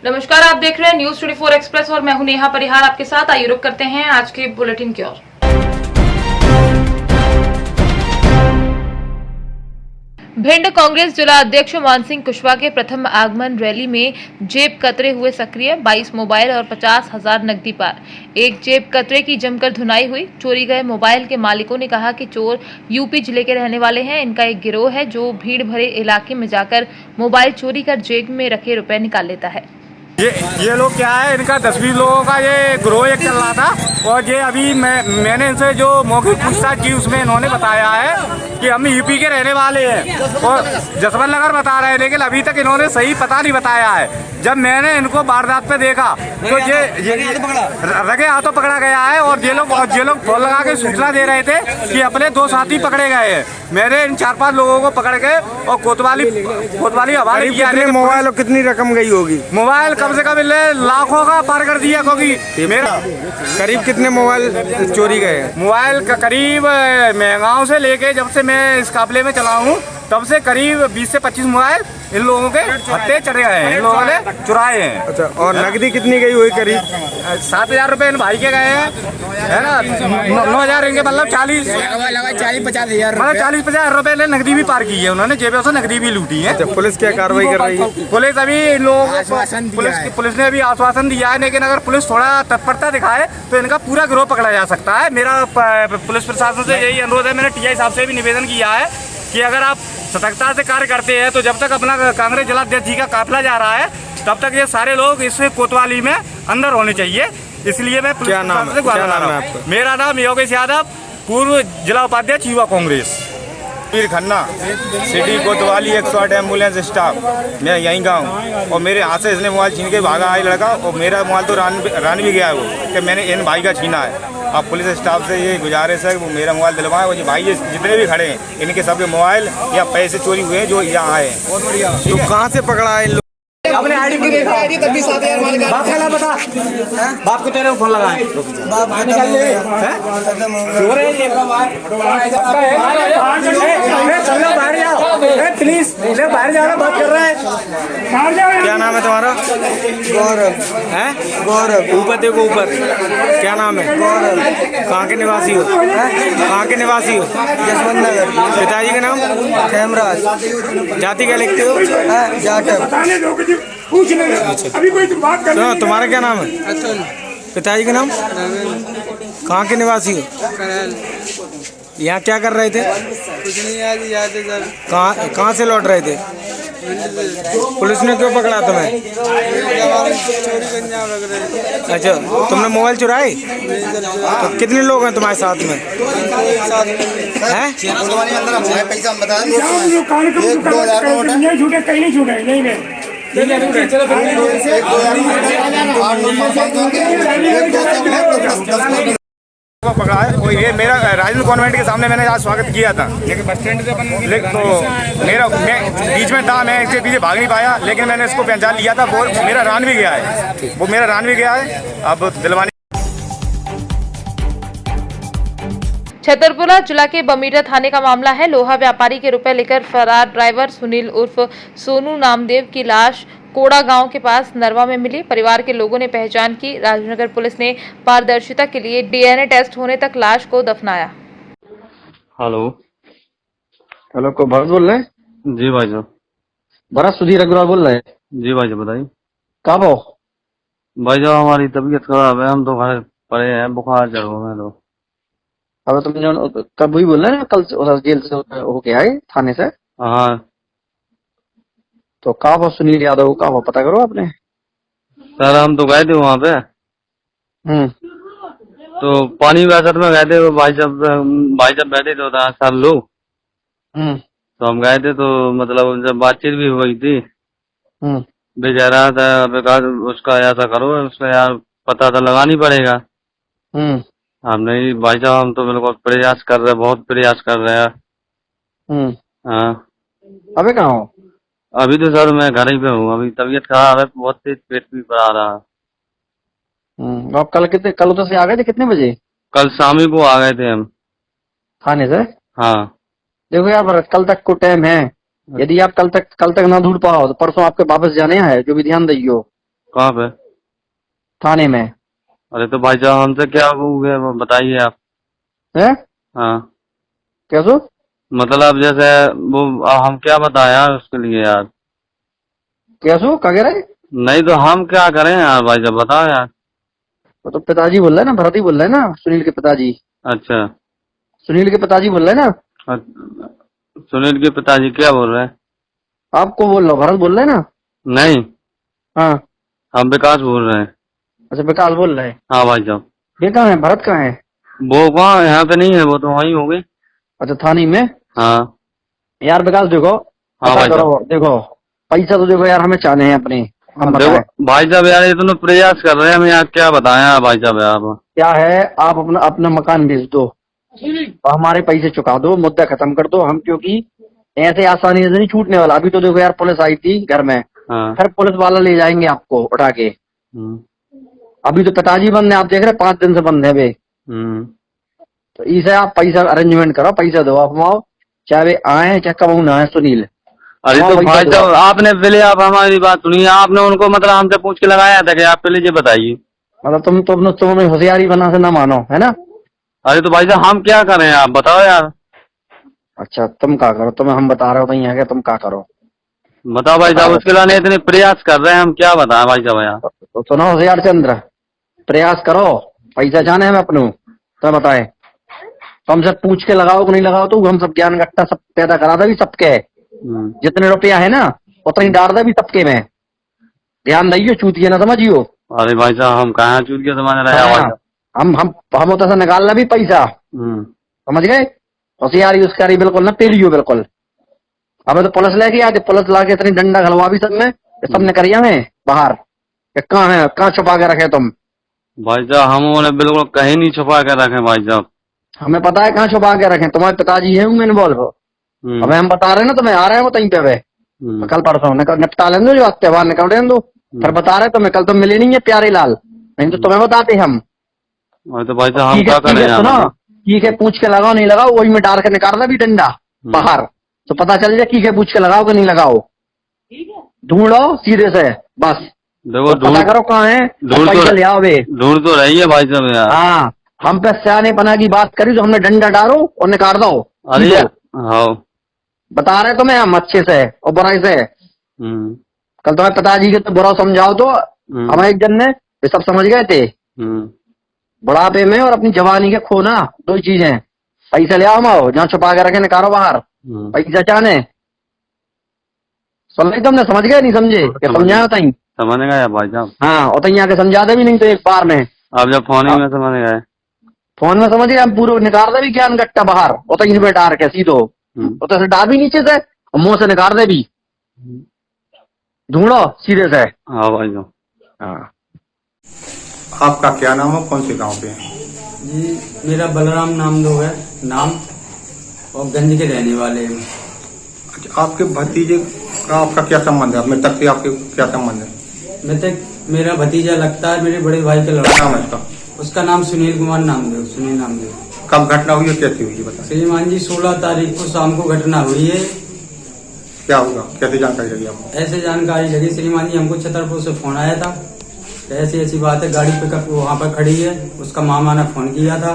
नमस्कार, आप देख रहे हैं न्यूज 24 एक्सप्रेस और मैं हूं नेहा परिहार आपके साथ। आइए रुक करते हैं आज के बुलेटिन की ओर। भिंड कांग्रेस जिला अध्यक्ष मान सिंह कुशवाहा के प्रथम आगमन रैली में जेब कतरे हुए सक्रिय, 22 मोबाइल और 50,000 नकदी पार। एक जेब कतरे की जमकर धुनाई हुई। चोरी गए मोबाइल के मालिकों ने कहा कि चोर यूपी जिले के रहने वाले हैं। इनका एक गिरोह है जो भीड़ भरे इलाके में जाकर मोबाइल चोरी कर जेब में रखे रुपए निकाल लेता है। ये लोग क्या है, इनका 10-20 लोगों का ये ग्रोह एक चल रहा था और ये अभी मैंने इनसे जो मौखिक पूछताछ की उसमें इन्होंने बताया है कि हम यूपी के रहने वाले हैं और जसवंत नगर बता रहे हैं, लेकिन अभी तक इन्होंने सही पता नहीं बताया है। जब मैंने इनको वारदात पे देखा तो ये रगे हाथों पकड़ा गया है और ये लोग फोन लगा के सूचना दे रहे थे कि अपने 2 साथी पकड़े गए हैं। मैंने इन 4-5 लोगों को पकड़ के और कोतवाली हवाले किया। मोबाइल और कितनी रकम गई होगी? मोबाइल कम से कम लाखों का पार कर दिया, क्योंकि मेरा करीब कितने मोबाइल चोरी गए? मोबाइल का करीब महंगाओं से लेके जब से मैं इस काफिले में चला हूँ तब से करीब 20 से 25 मोबाइल इन लोगों के हत्थे चढ़े गए हैं, इन लोगों ने चुराए हैं। अच्छा, और नकदी कितनी गई हुई? करीब 7,000 रुपए इन भाई के गए हैं, है ना। 9,000 इनके मतलब 40-50,000 रुपए ने नकदी भी पार की है उन्होंने, जेबों से नकदी भी लूटी है। अच्छा, पुलिस क्या कार्रवाई कर रही है? पुलिस अभी इन लोगों को पुलिस ने अभी आश्वासन दिया है, लेकिन अगर पुलिस थोड़ा तत्परता दिखाए तो इनका पूरा गिरोह पकड़ा जा सकता है। मेरा पुलिस प्रशासन से यही अनुरोध है। मैंने टीआई साहब से भी निवेदन किया है कि अगर आप सतर्कता से कार्य करते हैं तो जब तक अपना कांग्रेस जिलाध्यक्ष जी का काफिला जा रहा है तब तक ये सारे लोग इस कोतवाली में अंदर होने चाहिए। इसलिए मैं पुलिस प्रशासन से गुहार लगा रहा हूं। मेरा नाम योगेश यादव, पूर्व जिला उपाध्यक्ष युवा कांग्रेस। वीर खन्ना, सिटी कोतवाली 108 एम्बुलेंस स्टाफ। मैं यहीं का हूँ और मेरे हाथ से इसने मोबाइल छीन के भागा है लड़का और मेरा मोबाइल तो रान भी गया है वो, कि मैंने इन भाई का छीना है। अब पुलिस स्टाफ से ये गुजारिश है कि वो मेरा मोबाइल दिलवाएं और ये भाई जितने भी खड़े हैं इनके सबके मोबाइल या पैसे चोरी हुए हैं जो यहाँ आए हैं। बहुत बढ़िया। तो कहाँ से पकड़ा है? अपने आईडी की देखा आईडी तब भी 7,000 मार का बाप का बता। बाप को तेरे फोन लगाए, बाप निकल ले हैं चोर है ये चलो बाहर जाओ प्लीज, ले बाहर जाओ, बात कर रहा है। क्या नाम है तुम्हारा? गौरव है? गौरव। ऊपर देखो, ऊपर क्या नाम है? गौरव। कहाँ के निवासी हो? कहाँ के निवासी हो? जसवंत नगर। पिताजी का नाम? खेमराज। जाति क्या लिखते हो? जाटव। अभी कोई बात कर। तो तुम्हारा क्या नाम है? अतुल। पिताजी का नाम? कहाँ के निवासी हो? करल। यहाँ क्या कर रहे थे? कुछ नहीं, आज याद है सर। कहाँ से लौट रहे थे? पुलिस ने क्यों पकड़ा तुम्हें? चोरी का इल्जाम लग रहा है। अच्छा, तुमने मोबाइल चुराए? तो कितने लोग हैं तुम्हारे साथ में? हैं? पकड़ा है और ये मेरा राजेंद्र कॉन्वेंट के सामने मैंने आज स्वागत किया था, लेकिन बस स्टैंड से मैं बीच में था, मैं इसके पीछे भाग नहीं पाया, लेकिन मैंने इसको पहचान लिया था। वो मेरा रान भी गया है, अब दिलवानी। छतरपुर जिला के बमीरा थाने का मामला है। लोहा व्यापारी के रुपए लेकर फरार ड्राइवर सुनील उर्फ सोनू नामदेव की लाश कोड़ा गांव के पास नरवा में मिली। परिवार के लोगों ने पहचान की। राजनगर पुलिस ने पारदर्शिता के लिए डीएनए टेस्ट होने तक लाश को दफनाया। हेलो को भरत बोल रहे हैं? जी भाई साहब। भरत सुधीर अग्रवाल बोल रहे हैं? जी भाई साहब बताइए। कब हो? भाई साहब हमारी तबीयत खराब है, हम तो घर पड़े हैं, बुखार चढ़ हुआ है। तो अब तुम कब भी बोल रहे हैं? कल जेल से होके आए थाने से? हाँ। तो कब हो सुनील यादव? कब हो पता करो आपने? सर हम तो गए थे वहाँ पे, तो पानी व्यासर में गए थे। भाई साहब बैठे थे सर लोग, तो हम गए थे, तो मतलब जब बातचीत भी हुई थी, बेचारा था उसका ऐसा करो, उसका यार पता तो लगानी पड़ेगा। हम नहीं भाई साहब, हम तो बिल्कुल प्रयास कर रहे हैं, बहुत प्रयास कर रहे हैं। हाँ। अबे कहाँ हो? अभी तो सर मैं घर ही पे हूँ। अभी तबीयत खराब है, बहुत तेज पेट भी आ रहा है। आप कल उधर से आ गए थे कितने बजे? कल शाम ही को आ गए थे हम थाने से। हाँ। देखो यार, कल तक को टाइम है। यदि आप कल तक ना ढूंढ पाओ तो परसों आपके वापस जाने हैं, जो भी ध्यान दइयो। कहाँ पे? थाने में। अरे तो भाई साहब हमसे क्या हो गया वो बताइए आप। है हाँ कैसो? मतलब जैसे वो हम क्या बताएं यार उसके लिए यार। कैसो क्या कह रहे? नहीं तो हम क्या करें यार भाई साहब बताओ यार। वो तो पिताजी बोल रहे हैं ना, भरत ही बोल रहे हैं ना, सुनील के पिताजी। अच्छा सुनील के पिताजी बोल रहे हैं ना। सुनील के पिताजी क्या बोल रहे हैं? आपको बोल रहा हूँ, भरत बोल रहे हैं ना। नहीं हाँ हम विकास बोल रहे हैं। अच्छा विकास बोल रहे हैं। हाँ भाई साहब। ये कहाँ है, भरत कहाँ है? वो कहाँ यहाँ पे नहीं है, वो तो वहीं होगी। अच्छा थाने में। हाँ यार विकास देखो, हाँ पता भाई करो, देखो पैसा तो देखो यार हमें चाहने हैं अपने, हम बताएं। देखो भाई साहब यार इतना प्रयास कर रहे हैं हम यार क्या बताएं यार भाई साहब यार। क्या है, आप अपना अपना मकान बेच दो और हमारे पैसे चुका दो, मुद्दा खत्म कर दो हम, क्योंकि ऐसे आसानी से नहीं छूटने वाला। अभी तो देखो यार पुलिस आई थी घर में, हाँ फिर पुलिस वाला ले जाएंगे आपको उठा के। अभी तो पिताजी बंद है, आप देख रहे 5 दिन से बंद है वे। तो इसे आप पैसा अरेंजमेंट करो, पैसा दो आप आओ, चाहे वे आए चाहे कब ना आए सुनील। अरे तो भाई साहब आपने पहले आप हमारी बात सुनिए, आपने उनको मतलब हमसे पूछ के लगाया था कि आप पहले ये बताइए। मतलब तुम्हें होशियारी बना से ना मानो, है ना। अरे तो भाई साहब हम क्या करें आप बताओ यार। अच्छा तुम क्या करो, तुम्हें हम बता रहे हो भाई आगे, तुम क्या करो बताओ भाई साहब, उसके लिए इतने प्रयास कर रहे हैं हम क्या बताएं भाई साहब यार। तो सुनो होशियार चंद्र, प्रयास करो, पैसा जाने हम अपनों तो बताए। तुमसे पूछ के लगाओ कि नहीं लगाओ, तो हम सब ज्ञान गट्टा सब पैदा करा दे भी सबके। जितने रुपया है ना उतनी डाल दे भी सबके में। ध्यान दइयो, चूतिए ना समझियो। अरे भाई साहब हम कहाँ चूत के समझ रहे हैं भाई साहब। हम उतर से निकाल ला भी पैसा, समझ गए। होशियारी उसकारी बिल्कुल ना पेलियो बिल्कुल। अब तो पुलिस लेके आते, पुलिस लाके इतनी डंडा घलवा भी सब में, सबने करिया में बाहर। कहाँ है, कहाँ छुपा के रखे तुम? भाई साहब हम उन्हें बिल्कुल कहीं नहीं छुपा के रखे भाई साहब। हमें पता है कहाँ छुपा के रखे, तुम्हारे पिताजी है उनमें इन्वॉल्व। हमें हम बता रहे ना तुम्हें, आ रहे हैं वो तहीं पे वे कल परसों निपटा लें दो, जो त्योहार निकल रहे दो। फिर बता रहे तुम्हें, कल तो मिले नहीं है प्यारे लाल, नहीं तो तुम्हें बताते हम। तो भाई साहब हम क्या करें यार। ठीक है पूछ के लगाओ, नहीं लगाओ वही में डाल के निकाल दे भी डंडा बाहर, तो पता चल जाए ठीक है पूछ के लगाओ कि नहीं लगाओ। ढूंढो सीधे से बस, देखो तो पता करो कहाँ है, पैसा ले आओ वे। ढूंढ तो रही है भाई साहब यार। हाँ हम पे सियाने पना की बात करी तो हमने डंडा डालो और निकाल दो। अरे हाँ बता रहे तुम्हें हम अच्छे से और बुराई से। कल तुम्हें पिताजी के तो बुरा समझाओ तो हमें एक जन ने वे सब समझ गए थे। बुढ़ापे में और अपनी जवानी के खोना दो चीजें। पैसा ले आओ, जहाँ छुपा के रखे निकालो बाहर, पैसा चाहने। सुन रही तुमने, समझ गए नहीं समझे, समझाया तई समझ गए भाई साहब। हाँ और तई आके समझा दे भी नहीं तो एक बार में। आप जब फोन ही में समझ गए, फोन में समझ गए हम, पूरे निकाल दे भी ज्ञान गट्टा बाहर, उतनी पे डाल के सीधो उतर से डाल भी नीचे से और मुंह से निकाल दे भी। ढूंढो सीधे से। हाँ भाई साहब। हाँ आपका क्या नाम है, कौन से गांव पे हैं? जी मेरा बलराम नाम दो है नाम, और गंज के रहने वाले हैं। अच्छा, आपके भतीजे का आपका क्या संबंध है, मृतक से आपके क्या संबंध है? मृतक मेरा भतीजा लगता है, मेरे बड़े भाई का क्या लड़का नाम है है। इसका? उसका नाम सुनील कुमार नामदेव, सुनील नामदेव। कब घटना हुई है, कैसी हुई है बता। श्रीमान जी 16 तारीख को शाम को घटना हुई है। क्या होगा, कैसे जानकारी लगी आपको? ऐसे जानकारी लगी श्रीमान जी, हमको छतरपुर से फोन आया था, ऐसी ऐसी बात है, गाड़ी पिकअप वहाँ पर खड़ी है, उसका मामा ने फोन किया था,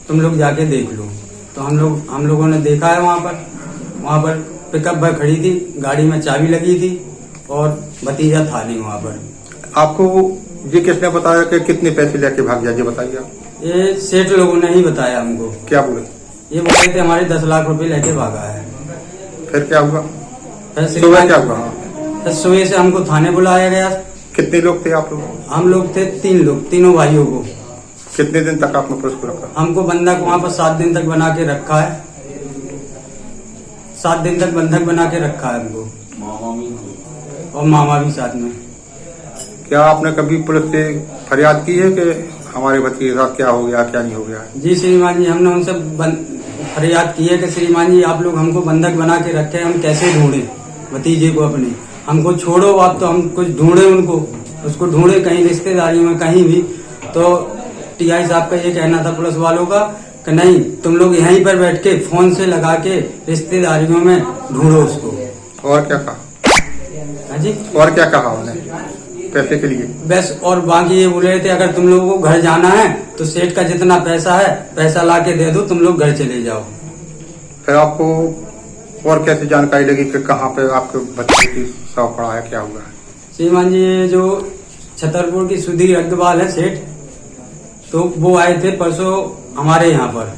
तुम लोग जाके देख लो। तो हम लोगों ने देखा है, वहाँ पर पिकअप वह खड़ी थी, गाड़ी में चाबी लगी थी और भतीजा था नहीं वहाँ पर। आपको ये किसने बताया कि कितने पैसे लेके भाग गया, ये बताइए आप। ये सेठ लोगों ने ही बताया हमको। क्या बोले? ये बोले थे हमारे 10 लाख रुपए लेके भागा है। फिर क्या हुआ, फिर सुबह क्या हुआ? फिर सुबह से हमको थाने बुलाया गया। कितने लोग थे आप लोग? हम लोग थे 3 लोग, तीनों भाइयों को। कितने दिन तक आपने पुलिस को रखा? हमको बंधक वहाँ पर 7 दिन तक बना के रखा है, 7 दिन तक बंधक बना के रखा है हमको, और मामा भी साथ में। क्या आपने कभी पुलिस से फरियाद की है कि हमारे भतीजे के साथ क्या हो गया, क्या नहीं हो गया? जी श्रीमान जी, हमने उनसे फरियाद की है कि श्रीमान जी आप लोग हमको बंधक बना के रखे, हम कैसे ढूंढे भतीजे को अपने, हमको छोड़ो आप, तो हम कुछ ढूंढे उनको, उसको ढूंढे कहीं रिश्तेदारियों में कहीं भी। तो टीआई साहब का ये कहना था पुलिस वालों का कि नहीं, तुम लोग यहीं पर बैठ के फोन से लगा के रिश्तेदारियों में ढूंढो उसको। और क्या कहा? हाँ जी, और क्या कहा उन्हें? पैसे के लिए? बस, और बाकी ये बोल रहे थे अगर तुम लोगों को घर जाना है तो सेठ का जितना पैसा है पैसा ला के दे दो, तुम लोग घर चले जाओ। फिर आपको और कैसे जानकारी लगी कि कहाँ पे आपके बच्चे की शव पड़ा है, क्या हुआ है? श्रीमान जी, ये जो छतरपुर की सुधीर अग्रवाल है सेठ, तो वो आए थे परसों हमारे यहाँ पर।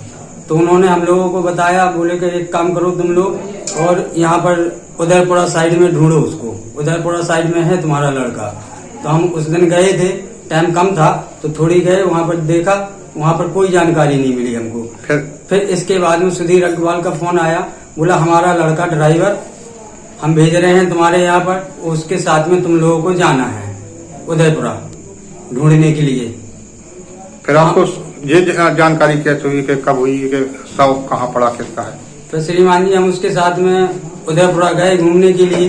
तो उन्होंने हम लोगों को बताया, बोले कि एक काम करो तुम लोग और यहाँ पर उदयपुरा साइड में ढूंढो उसको, उदयपुरा साइड में है तुम्हारा लड़का। तो हम उस दिन गए थे, टाइम कम था तो थोड़ी गए, वहाँ पर देखा, वहाँ पर कोई जानकारी नहीं मिली हमको। फिर इसके बाद में सुधीर अग्रवाल का फोन आया, बोला हमारा लड़का ड्राइवर हम भेज रहे हैं तुम्हारे यहाँ पर, उसके साथ में तुम लोगों को जाना है उदयपुरा ढूंढने के लिए। फिर आपको ये जानकारी कैसे हुई कि कब हुई कि शव कहाँ पड़ा, किसका है? तो श्रीमान जी, हम उसके साथ में उदयपुरा गए घूमने के लिए,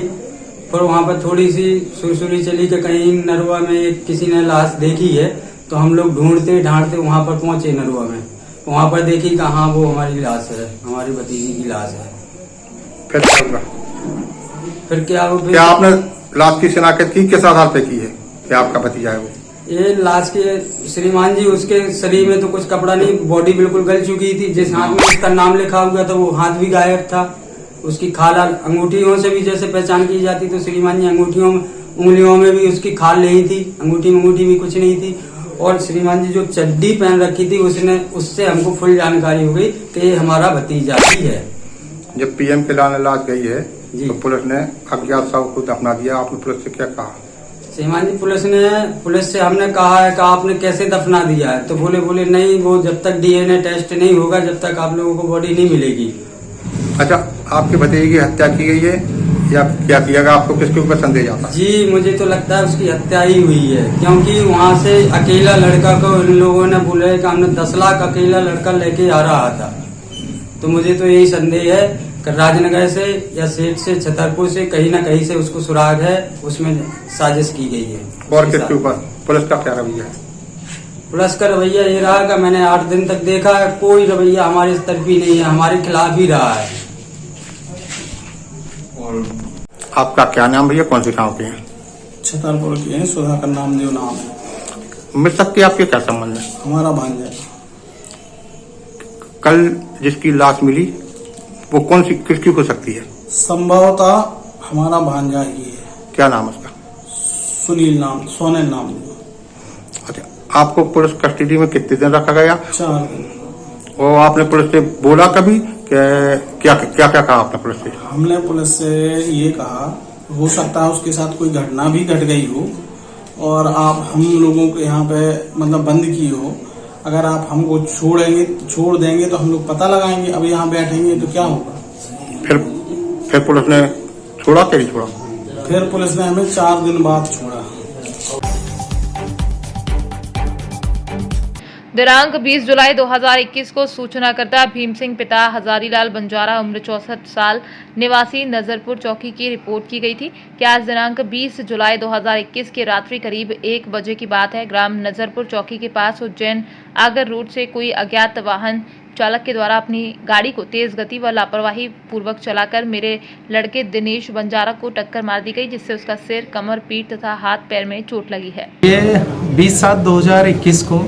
पर वहाँ पर थोड़ी सी सुरसुरी चली कि कहीं नरुआ में किसी ने लाश देखी है। तो हम लोग ढूंढते ढांढते वहाँ पर पहुंचे नरुआ में, वहाँ पर देखी कि हाँ वो हमारी लाश है, हमारी भतीजी की लाश है। फिर क्या हुआ? फिर क्या हो, क्या आपने लाश की शिनाख्त की, किस आधार पे की है कि आपका भतीजा है वो? ये लाश के श्रीमान जी, उसके शरीर में तो कुछ कपड़ा नहीं, बॉडी बिल्कुल गल चुकी थी। जिस हाथ में उसका नाम लिखा हुआ था वो हाथ भी गायब था। उसकी खाल अंगूठियों से भी जैसे पहचान की जाती, तो श्रीमान जी अंगूठियों में, उंगलियों में भी उसकी खाल नहीं थी, अंगूठी भी कुछ नहीं थी। और श्रीमान जी जो चड्डी पहन रखी थी उससे हमको फुल जानकारी हो गई कि ये हमारा भतीजा ही है। जब पीएम के लाश गई है तो पुलिस ने अज्ञात शव को दफना दिया, आपने पुलिस से क्या कहा? श्रीमान जी, पुलिस से हमने कहा है कि आपने कैसे दफना दिया है, तो बोले नहीं, वो जब तक डीएनए टेस्ट नहीं होगा जब तक आप लोगों को बॉडी नहीं मिलेगी। अच्छा, आपके भतीजे की हत्या की गई है या क्या किया गया? आपको किसके ऊपर संदेह जाता है? जी, मुझे तो लगता है उसकी हत्या ही हुई है, क्योंकि वहाँ से अकेला लड़का को इन लोगों ने बोला कि हमने 10 लाख अकेला लड़का लेके आ रहा था। तो मुझे तो यही संदेह है कि राजनगर से या सेठ से, छतरपुर से कहीं ना कहीं से उसको सुराग है, उसमें साजिश की गई है। और किसके ऊपर? पुलिस का क्या रवैया है? पुलिस का रवैया ये रहा कि मैंने 8 दिन तक देखा है, कोई रवैया हमारे इस तरफ ही नहीं है, हमारे खिलाफ ही रहा है। आपका क्या नाम भैया, कौन से गाँव के हैं? छतरपुर के हैं, सुधाकर नामदेव नाम है। मृतक के आपके क्या संबंध है? हमारा भांजा। कल जिसकी लाश मिली वो कौन सी, किसकी हो सकती है? संभवतः हमारा भांजा ही है। क्या नाम उसका? सुनील नाम, सोनेल नाम। अच्छा, आपको पुलिस कस्टडी में कितने दिन रखा गया? 4 दिन। और आपने पुलिस से बोला कभी क्या क्या कहा आपने पुलिस से? हमने पुलिस से ये कहा, हो सकता है उसके साथ कोई घटना भी घट गई हो और आप हम लोगों को यहाँ पे मतलब बंद की हो। अगर आप हमको छोड़ देंगे तो हम लोग पता लगाएंगे, अब यहाँ बैठेंगे तो क्या होगा। फिर पुलिस ने छोड़ा कि नहीं छोड़ा? फिर पुलिस ने हमें 4 दिन बाद छोड़ा। दिनांक 20 जुलाई 2021 को सूचनाकर्ता भीम सिंह पिता हजारीलाल बंजारा उम्र 64 साल निवासी नजरपुर चौकी की रिपोर्ट की गई थी कि आज दिनांक 20 जुलाई 2021 की रात्रि करीब 1 बजे की बात है। ग्राम नजरपुर चौकी के पास उज्जैन आगर रोड से कोई अज्ञात वाहन चालक के द्वारा अपनी गाड़ी को तेज गति व लापरवाही पूर्वक चलाकर मेरे लड़के दिनेश बंजारा को टक्कर मार दी गई, जिससे उसका सिर, कमर, पीठ तथा हाथ पैर में चोट लगी है। ये 20/7/2021 को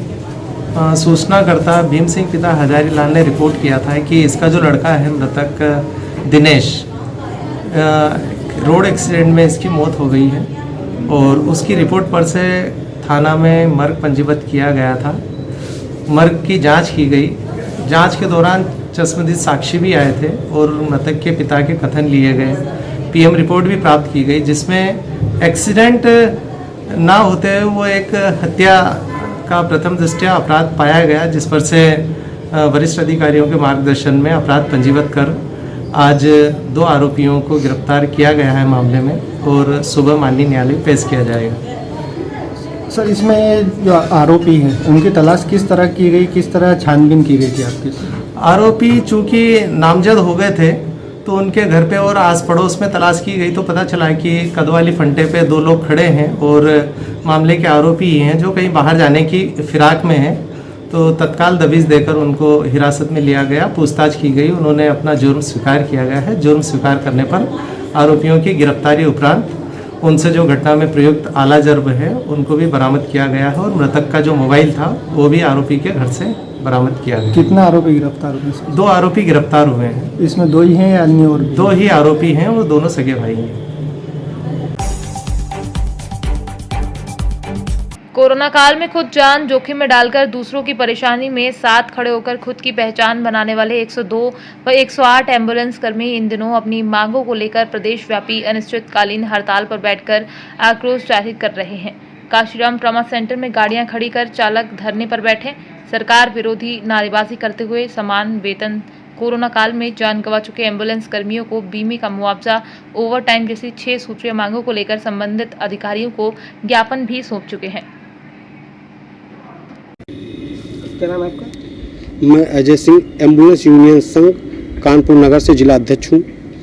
सूचनाकर्ता भीम सिंह पिता हजारीलाल ने रिपोर्ट किया था कि इसका जो लड़का है मृतक दिनेश, रोड एक्सीडेंट में इसकी मौत हो गई है और उसकी रिपोर्ट पर से थाना में मर्ग पंजीबद्ध किया गया था। मर्ग की जांच की गई। जांच के दौरान चश्मदीद साक्षी भी आए थे और मृतक के पिता के कथन लिए गए। पीएम रिपोर्ट भी प्राप्त की गई जिसमें एक्सीडेंट ना होते हुए वो एक हत्या का प्रथम दृष्टया अपराध पाया गया, जिस पर से वरिष्ठ अधिकारियों के मार्गदर्शन में अपराध पंजीबद्ध कर आज 2 आरोपियों को गिरफ्तार किया गया है मामले में और सुबह माननीय न्यायालय पेश किया जाएगा। सर, इसमें जो आरोपी हैं उनकी तलाश किस तरह की गई, किस तरह छानबीन की गई थी आपकी? आरोपी चूँकि नामजद हो गए थे तो उनके घर पे और आस पड़ोस में तलाश की गई तो पता चला कि कदवाली फंटे पे 2 लोग खड़े हैं और मामले के आरोपी हैं जो कहीं बाहर जाने की फिराक में हैं। तो तत्काल दबिश देकर उनको हिरासत में लिया गया, पूछताछ की गई, उन्होंने अपना जुर्म स्वीकार किया गया है। जुर्म स्वीकार करने पर आरोपियों की गिरफ्तारी उपरांत उनसे जो घटना में प्रयुक्त आला जर्ब है उनको भी बरामद किया गया है और मृतक का जो मोबाइल था वो भी आरोपी के घर से बरामद किया गया। कितना आरोपी गिरफ्तार हुए हैं? 2 आरोपी गिरफ्तार हुए हैं। इसमें 2 ही हैं या अन्य और? 2 ही आरोपी हैं, वो दोनों सगे भाई हैं। कोरोना काल में खुद जान जोखिम में डालकर दूसरों की परेशानी में साथ खड़े होकर खुद की पहचान बनाने वाले 102 व 108 एम्बुलेंस कर्मी इन दिनों अपनी मांगों को लेकर प्रदेशव्यापी अनिश्चितकालीन हड़ताल पर बैठकर आक्रोश जाहिर कर रहे हैं। काशीराम ट्रॉमा सेंटर में गाड़ियां खड़ी कर चालक धरने पर बैठे सरकार विरोधी नारेबाजी करते हुए समान वेतन, कोरोना काल में जान गंवा चुके एम्बुलेंस कर्मियों को बीमे का मुआवजा, ओवर टाइम जैसी 6 सूत्रीय मांगों को लेकर संबंधित अधिकारियों को ज्ञापन भी सौंप चुके हैं। क्या नाम है आपका? मैं अजय सिंह, एम्बुलेंस यूनियन संघ कानपुर नगर से जिला अध्यक्ष हूँ।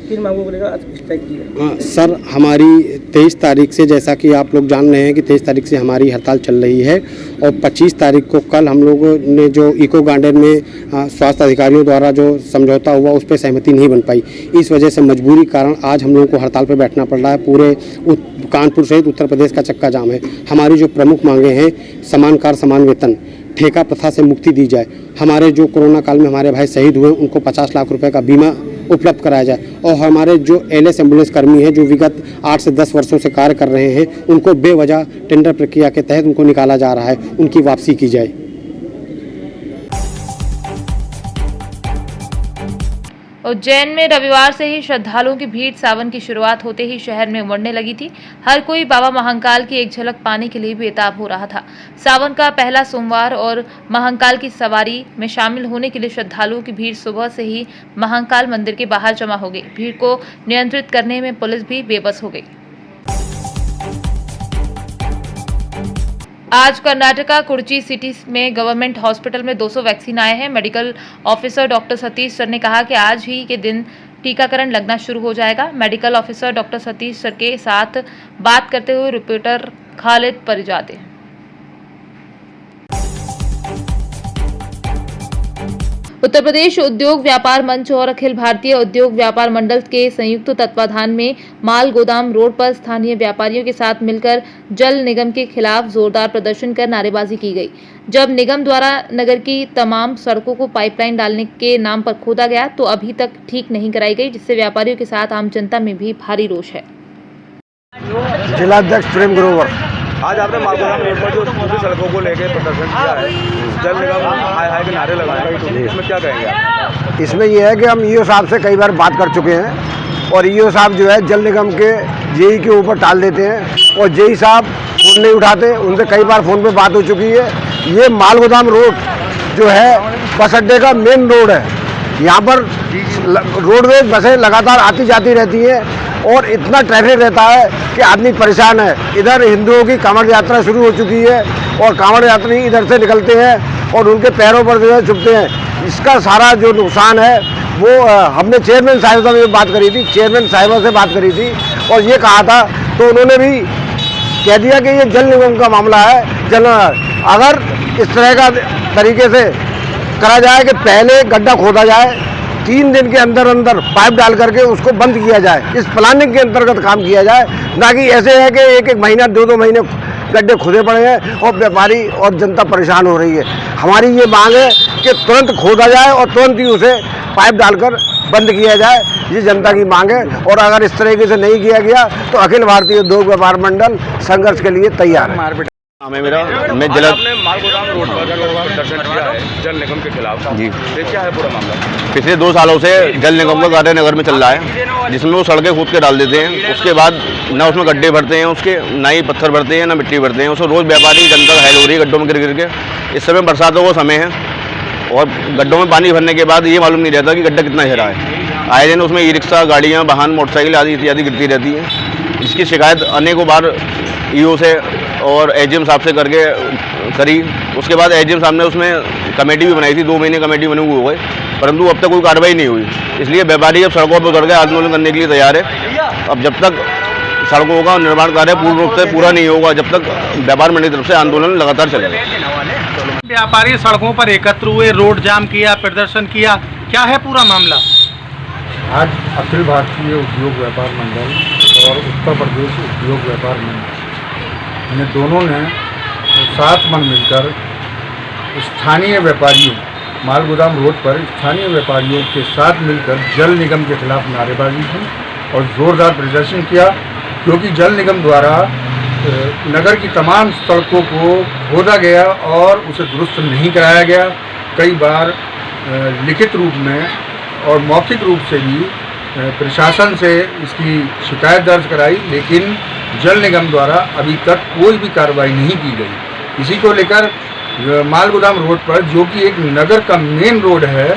किन मांगों को लेकर आज स्ट्राइक किया? हाँ सर, हमारी 23 तारीख से, जैसा कि आप लोग जान रहे हैं कि 23 तारीख से हमारी हड़ताल चल रही है और 25 तारीख को कल हम लोगों ने जो इको गार्डन में स्वास्थ्य अधिकारियों द्वारा जो समझौता हुआ उस पर सहमति नहीं बन पाई। इस वजह से मजबूरी कारण आज हम लोगों को हड़ताल पर बैठना पड़ रहा है। पूरे कानपुर सहित उत्तर प्रदेश का चक्का जाम है। हमारी जो प्रमुख मांगे हैं, समान कार्य समान वेतन, ठेका प्रथा से मुक्ति दी जाए, हमारे जो कोरोना काल में हमारे भाई शहीद हुए उनको 50 लाख रुपए का बीमा उपलब्ध कराया जाए और हमारे जो एलएस एम्बुलेंस कर्मी हैं जो विगत 8 से 10 वर्षों से कार्य कर रहे हैं उनको बेवजह टेंडर प्रक्रिया के तहत उनको निकाला जा रहा है, उनकी वापसी की जाए। उज्जैन में रविवार से ही श्रद्धालुओं की भीड़ सावन की शुरुआत होते ही शहर में उमड़ने लगी थी। हर कोई बाबा महाकाल की एक झलक पाने के लिए बेताब हो रहा था। सावन का पहला सोमवार और महाकाल की सवारी में शामिल होने के लिए श्रद्धालुओं की भीड़ सुबह से ही महाकाल मंदिर के बाहर जमा हो गई। भीड़ को नियंत्रित करने में पुलिस भी बेबस हो गई। आज कर्नाटका कुर्ची सिटी में गवर्नमेंट हॉस्पिटल में 200 वैक्सीन आए हैं। Medical officer doctor Satish sir ने कहा कि आज ही के दिन टीकाकरण लगना शुरू हो जाएगा। Medical officer doctor Satish sir के साथ बात करते हुए रिपोर्टर खालिद परिजादे। उत्तर प्रदेश उद्योग व्यापार मंच और अखिल भारतीय उद्योग व्यापार मंडल के संयुक्त तत्वाधान में माल गोदाम रोड पर स्थानीय व्यापारियों के साथ मिलकर जल निगम के खिलाफ जोरदार प्रदर्शन कर नारेबाजी की गई। जब निगम द्वारा नगर की तमाम सड़कों को पाइपलाइन डालने के नाम पर खोदा गया तो अभी तक ठीक नहीं कराई गई, जिससे व्यापारियों के साथ आम जनता में भी भारी रोष है। जिलाध्यक्ष प्रेम ग्रोवर। आज आपने मालगोदाम रोड पर जो दूसरी सड़कों को लेकर प्रदर्शन किया है, जल निगम हाय हाय के नारे लगाए, इसमें क्या कहेंगे आप? इसमें यह है कि हम ईओ साहब से कई बार बात कर चुके हैं और ईओ साहब जो है जल निगम के जेई के ऊपर टाल देते हैं और जेई साहब फोन नहीं उठाते। उनसे कई बार फोन पे बात हो चुकी है। ये मालगोदाम रोड जो है बस अड्डे का मेन रोड है। यहाँ पर रोडवेज बसें लगातार आती जाती रहती हैं और इतना ट्रैफिक रहता है कि आदमी परेशान है। इधर हिंदुओं की कांवड़ यात्रा शुरू हो चुकी है और कांवड़ यात्री इधर से निकलते हैं और उनके पैरों पर जो है चुभते हैं। इसका सारा जो नुकसान है वो हमने चेयरमैन साहिबा से बात करी थी, चेयरमैन साहिबा से बात करी थी और ये कहा था तो उन्होंने भी कह दिया कि ये जल निगम का मामला है। अगर इस तरह का तरीके से करा जाए कि पहले गड्ढा खोदा जाए, 3 दिन के अंदर अंदर पाइप डाल करके उसको बंद किया जाए, इस प्लानिंग के अंतर्गत काम किया जाए, ना कि ऐसे है कि एक महीना 2 महीने गड्ढे खुदे पड़े हैं और व्यापारी और जनता परेशान हो रही है। हमारी ये मांग है कि तुरंत खोदा जाए और तुरंत ही उसे पाइप डालकर बंद किया जाए, ये जनता की मांग है। और अगर इस तरीके से नहीं किया गया तो अखिल भारतीय उद्योग व्यापार मंडल संघर्ष के लिए तैयार है। मैं मालगोदाम रोड पर प्रदर्शन किया है जल निगम के खिलाफ जी, क्या है पूरा मामला? पिछले 2 सालों से जल निगम का कार्य नगर में चल रहा है, जिसमें वो सड़कें खोद के डाल देते हैं। उसके बाद ना उसमें गड्ढे भरते हैं, उसके ना ही पत्थर भरते हैं ना मिट्टी भरते हैं। उसमें रोज़ व्यापारी जनता घायल हो रही है गड्ढों में गिर के। इस समय बरसातों का समय है और गड्ढों में पानी भरने के बाद ये मालूम नहीं रहता कि गड्ढा कितना गहरा है। आए दिन उसमें ई रिक्शा, गाड़ियाँ, वाहन, मोटरसाइकिल आदि इत्यादि गिरती रहती हैं। इसकी शिकायत अनेकों बार ईओ से और एजीएम साहब से करके करी। उसके बाद एजीएम साहब ने उसमें कमेटी भी बनाई थी, 2 महीने कमेटी बने हुए हो गए, परंतु अब तक कोई कार्रवाई नहीं हुई। इसलिए व्यापारी अब सड़कों पर उतर के आंदोलन करने के लिए तैयार है। अब जब तक सड़कों का निर्माण कार्य पूर्ण रूप से पूरा नहीं होगा, जब तक व्यापार मंडल की तरफ से आंदोलन लगातार चलेगा। व्यापारी सड़कों पर एकत्र हुए, रोड जाम किया, प्रदर्शन किया, क्या है पूरा मामला? आज अखिल भारतीय उद्योग व्यापार मंडल और उत्तर प्रदेश उद्योग व्यापार मंडल ने दोनों ने साथ मन मिलकर स्थानीय व्यापारियों माल गोदाम रोड पर स्थानीय व्यापारियों के साथ मिलकर जल निगम के खिलाफ नारेबाजी की और ज़ोरदार प्रदर्शन किया, क्योंकि जल निगम द्वारा नगर की तमाम सड़कों को खोदा गया और उसे दुरुस्त नहीं कराया गया। कई बार लिखित रूप में और मौखिक रूप से भी प्रशासन से इसकी शिकायत दर्ज कराई, लेकिन जल निगम द्वारा अभी तक कोई भी कार्रवाई नहीं की गई। इसी को लेकर माल गोदाम रोड पर, जो कि एक नगर का मेन रोड है,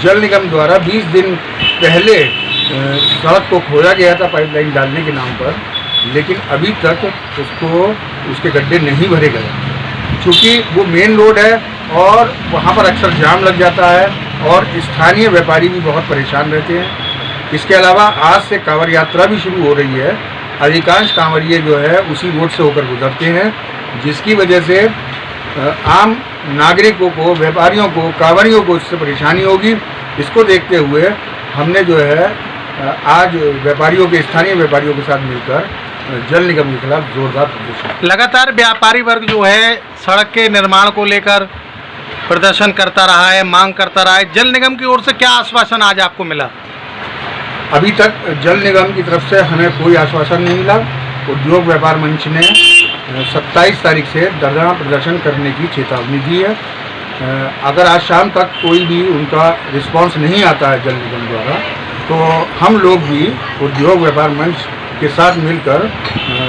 जल निगम द्वारा 20 दिन पहले सड़क को खोदा गया था पाइपलाइन डालने के नाम पर, लेकिन अभी तक उसके गड्ढे नहीं भरे गए। चूँकि वो मेन रोड है और वहाँ पर अक्सर जाम लग जाता है और स्थानीय व्यापारी भी बहुत परेशान रहते हैं। इसके अलावा आज से कांवड़ यात्रा भी शुरू हो रही है। अधिकांश कांवड़िए जो है उसी रोड से होकर गुजरते हैं, जिसकी वजह से आम नागरिकों को, व्यापारियों को, कांवड़ियों को इससे परेशानी होगी। इसको देखते हुए हमने जो है आज व्यापारियों के, स्थानीय व्यापारियों के साथ मिलकर जल निगम के खिलाफ जोरदार प्रदर्शन। लगातार व्यापारी वर्ग जो है सड़क के निर्माण को लेकर प्रदर्शन करता रहा है, मांग करता रहा है। जल निगम की ओर से क्या आश्वासन आज आपको मिला? अभी तक जल निगम की तरफ से हमें कोई आश्वासन नहीं मिला। उद्योग व्यापार मंच ने 27 तारीख से धरना प्रदर्शन करने की चेतावनी दी है। अगर आज शाम तक कोई भी उनका रिस्पांस नहीं आता है जल निगम द्वारा, तो हम लोग भी उद्योग व्यापार मंच के साथ मिलकर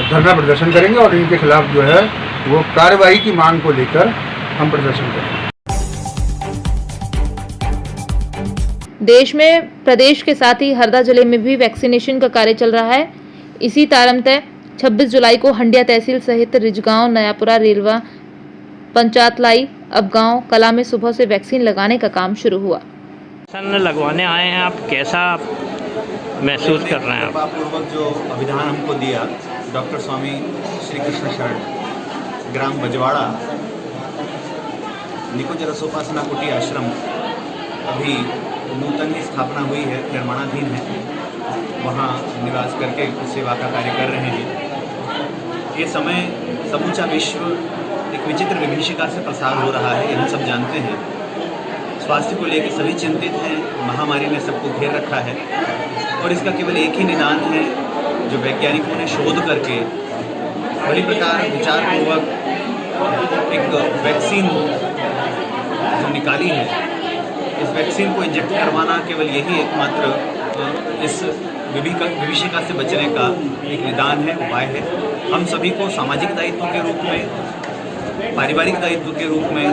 धरना प्रदर्शन करेंगे और इनके खिलाफ जो है वो कार्रवाई की मांग को लेकर हम प्रदर्शन करेंगे। देश में, प्रदेश के साथ ही हरदा जिले में भी वैक्सीनेशन का कार्य चल रहा है। इसी तारतम्य 26 जुलाई को हंडिया तहसील सहित रिजगांव, नयापुरा, रेलवा, पंचायतलाई, अबगांव, कला में सुबह से वैक्सीन लगाने का काम शुरू हुआ। लगवाने आए हैं आप, कैसा महसूस कर रहे हैं? पूर्वक जो अभिधान हमको दिया डॉक्टर स्वामी श्री कृष्ण शरण, ग्राम बजवाड़ा, निकुंज रसोपासना कुटी आश्रम अभी नूतन की स्थापना हुई है, निर्माणाधीन है, वहाँ निवास करके सेवा का कार्य कर रहे हैं। ये समय समूचा विश्व एक विचित्र विभीषिका से प्रसार हो रहा है, ये हम सब जानते हैं। स्वास्थ्य को लेकर सभी चिंतित हैं, महामारी ने सबको घेर रखा है और इसका केवल एक ही निदान है जो वैज्ञानिकों ने शोध करके बड़ी प्रकार विचारपूर्वक एक वैक्सीन जो निकाली है। इस वैक्सीन को इंजेक्ट करवाना केवल यही एकमात्र इस विभीषिका से बचने का एक निदान है, उपाय है। हम सभी को सामाजिक दायित्व के रूप में, पारिवारिक दायित्व के रूप में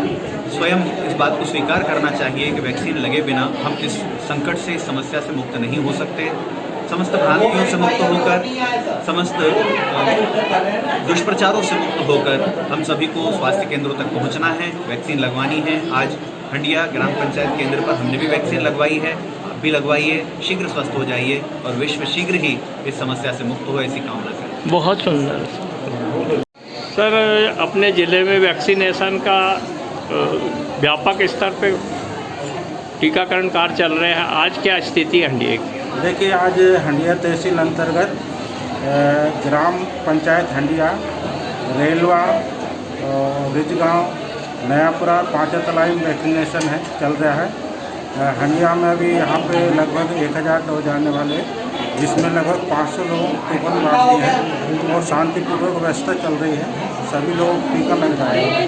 स्वयं इस बात को स्वीकार करना चाहिए कि वैक्सीन लगे बिना हम इस संकट से, इस समस्या से मुक्त नहीं हो सकते। समस्त भ्रांतियों से मुक्त होकर, समस्त दुष्प्रचारों से मुक्त होकर हम सभी को स्वास्थ्य केंद्रों तक पहुंचना है, वैक्सीन लगवानी है। आज हंडिया ग्राम पंचायत केंद्र पर हमने भी वैक्सीन लगवाई है, आप भी लगवाइए, शीघ्र स्वस्थ हो जाइए और विश्व शीघ्र ही इस समस्या से मुक्त हो, ऐसी कामना करें। बहुत सुंदर सर, अपने ज़िले में वैक्सीनेशन का व्यापक स्तर पे टीकाकरण कार्य चल रहे हैं, आज क्या स्थिति है हंडिया की? देखिए, आज हंडिया तहसील अंतर्गत ग्राम पंचायत हंडिया, रेलवा, रिजगांव, नयापुरा, पांचतलाई में वैक्सीनेशन है, चल रहा है। हंडिया में अभी यहाँ पे लगभग 1000 डोज जाने वाले, जिसमें लगभग 500 लोगों को कूपन बांट दिए हैं और शांतिपूर्वक व्यवस्था चल रही है। सभी लोग टीका लग रहे हैं।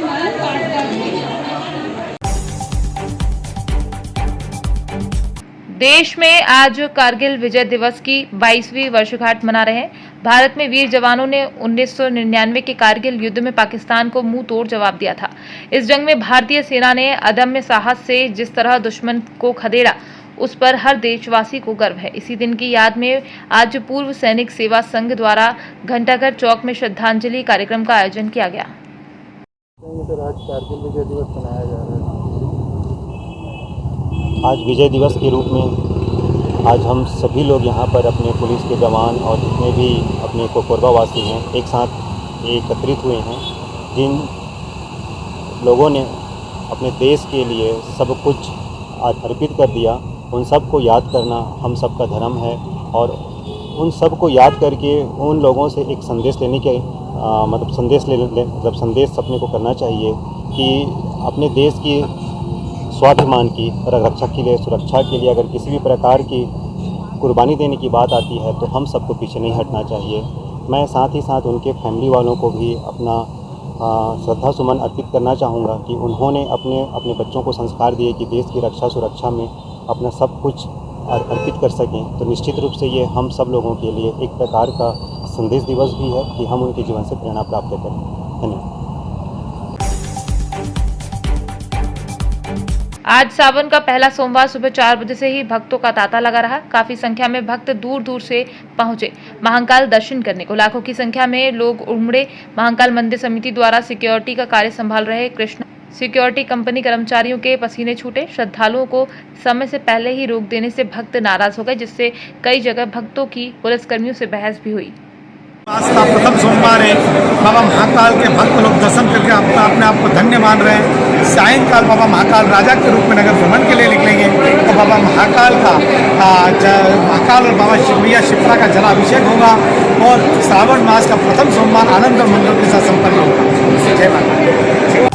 देश में आज कारगिल विजय दिवस की 22वीं वर्षगांठ मना रहे हैं। भारत में वीर जवानों ने 1999 के कारगिल युद्ध में पाकिस्तान को मुंह तोड़ जवाब दिया था। इस जंग में भारतीय सेना ने अदम्य साहस से जिस तरह दुश्मन को खदेड़ा, उस पर हर देशवासी को गर्व है। इसी दिन की याद में आज पूर्व सैनिक सेवा संघ द्वारा घंटाघर चौक में श्रद्धांजलि कार्यक्रम का आयोजन किया गया। आज कारगिल विजय दिवस मनाया जा रहा है। आज विजय दिवस के रूप में आज हम सभी लोग यहाँ पर अपने पुलिस के जवान और जितने भी अपने कोरबावासी हैं एक साथ एकत्रित हुए हैं, जिन लोगों ने अपने देश के लिए सब कुछ अर्पित कर दिया उन सब को याद करना हम सब का धर्म है और उन सब को याद करके उन लोगों से एक संदेश लेने के मतलब संदेश अपने को करना चाहिए कि अपने देश की स्वाभिमान की रक्षा के लिए, सुरक्षा के लिए अगर किसी भी प्रकार की कुर्बानी देने की बात आती है तो हम सबको पीछे नहीं हटना चाहिए। मैं साथ ही साथ उनके फैमिली वालों को भी अपना श्रद्धा सुमन अर्पित करना चाहूँगा कि उन्होंने अपने बच्चों को संस्कार दिए कि देश की रक्षा सुरक्षा में अपना सब कुछ अर्पित कर सकें। तो निश्चित रूप से ये हम सब लोगों के लिए एक प्रकार का संदेश दिवस भी है कि हम उनके जीवन से प्रेरणा प्राप्त करें। धन्यवाद। आज सावन का पहला सोमवार सुबह 4 बजे से ही भक्तों का तांता लगा रहा। काफी संख्या में भक्त दूर दूर से पहुंचे महाकाल दर्शन करने को। लाखों की संख्या में लोग उमड़े। महाकाल मंदिर समिति द्वारा सिक्योरिटी का कार्य संभाल रहे कृष्ण सिक्योरिटी कंपनी कर्मचारियों के पसीने छूटे। श्रद्धालुओं को समय से पहले ही रोक देने से भक्त नाराज हो गए, जिससे कई जगह भक्तों की पुलिसकर्मियों से बहस भी हुई। आज का प्रथम सोमवार है। बाबा महाकाल के भक्त लोग दर्शन करके अपने आप को धन्य मान रहे हैं। सायंकाल बाबा महाकाल राजा के रूप में नगर भ्रमण के लिए निकलेंगे और बाबा महाकाल का महाकाल और बाबा शिवैया शिप्रा का जलाभिषेक होगा और श्रावण मास का प्रथम सोमवार आनंद मंगल के साथ संपन्न होगा। जय माता।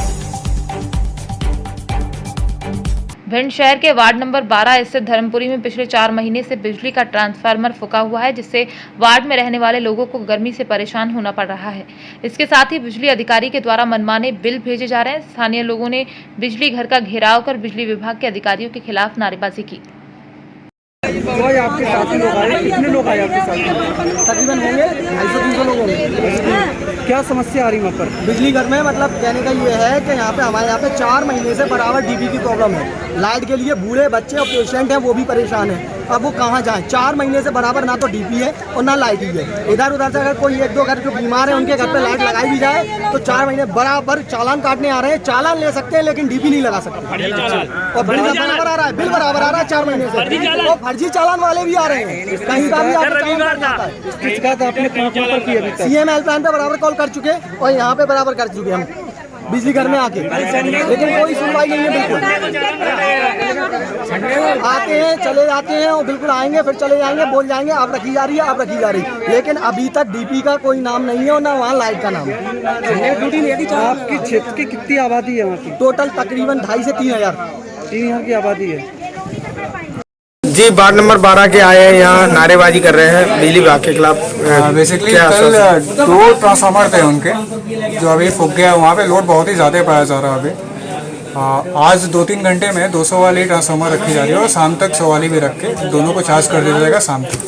भिंड शहर के वार्ड नंबर 12 स्थित धर्मपुरी में पिछले 4 महीने से बिजली का ट्रांसफार्मर फूका हुआ है, जिससे वार्ड में रहने वाले लोगों को गर्मी से परेशान होना पड़ रहा है। इसके साथ ही बिजली अधिकारी के द्वारा मनमाने बिल भेजे जा रहे हैं। स्थानीय लोगों ने बिजली घर का घेराव कर बिजली विभाग के अधिकारियों के खिलाफ नारेबाजी की। आपके साथी लोग आए, कितने लोग आए आपके साथ? तकरीबन होंगे 250-300 लोग होंगे। क्या समस्या आ रही है वहाँ पर? बिजली घर में मतलब कहने का ये है कि यहाँ पे हमारे यहाँ पे 4 महीने से बराबर डीपी की प्रॉब्लम है। लाइट के लिए बूढ़े बच्चे और पेशेंट हैं, वो भी परेशान हैं। अब वो कहाँ जाएं? 4 महीने से बराबर ना तो डीपी है और ना लाइट ही है। इधर उधर से अगर कोई 1-2 घर जो बीमार है उनके घर पे लाइट लगाई भी जाए तो 4 महीने बराबर चालान काटने आ रहे हैं। चालान ले सकते हैं लेकिन डीपी नहीं लगा सकते। और बिल बराबर आ रहा है, बिल बराबर आ रहा है 4 महीने से। और फर्जी चालान वाले भी आ रहे हैं, कहीं का भी सीएम हेल्पलाइन पे बराबर कॉल कर चुके और यहाँ पे बराबर कर चुके हम बिजली घर में आके, लेकिन कोई सुनवाई नहीं है। बिल्कुल आते हैं चले जाते हैं और बिल्कुल आएंगे फिर चले जाएंगे, बोल जाएंगे आप रखी जा रही है, आप रखी जा रही है, लेकिन अभी तक डीपी का कोई नाम नहीं है और ना वहाँ लाइट का नाम है। आपकी क्षेत्र की कितनी आबादी है वहाँ की? टोटल तकरीबन 2,500 से 3,000 की आबादी है। जी वार्ड नंबर 12 के आए हैं, यहाँ नारेबाजी कर रहे हैं बिजली विभाग के खिलाफ। बेसिकली कल 2 ट्रांसफार्मर थे उनके जो अभी फूक गया। वहाँ पे लोड बहुत ही ज़्यादा पाया जा रहा है अभी। आज 2-3 घंटे में 200 वाली ट्रांसफार्मर रखी जा रही है और शाम तक 100 वाली भी रख के दोनों को चार्ज कर दिया जाएगा शाम तक।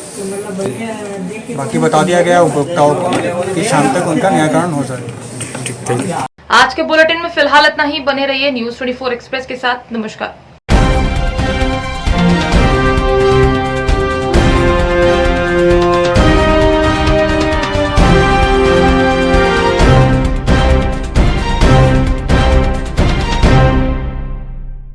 बाकी बता दिया गया उपभोक्ताओं को कि शाम तक उनका निराकरण हो जाएगा। आज के बुलेटिन में फिलहाल इतना ही। बने रहिए न्यूज़ 24 एक्सप्रेस के साथ। नमस्कार।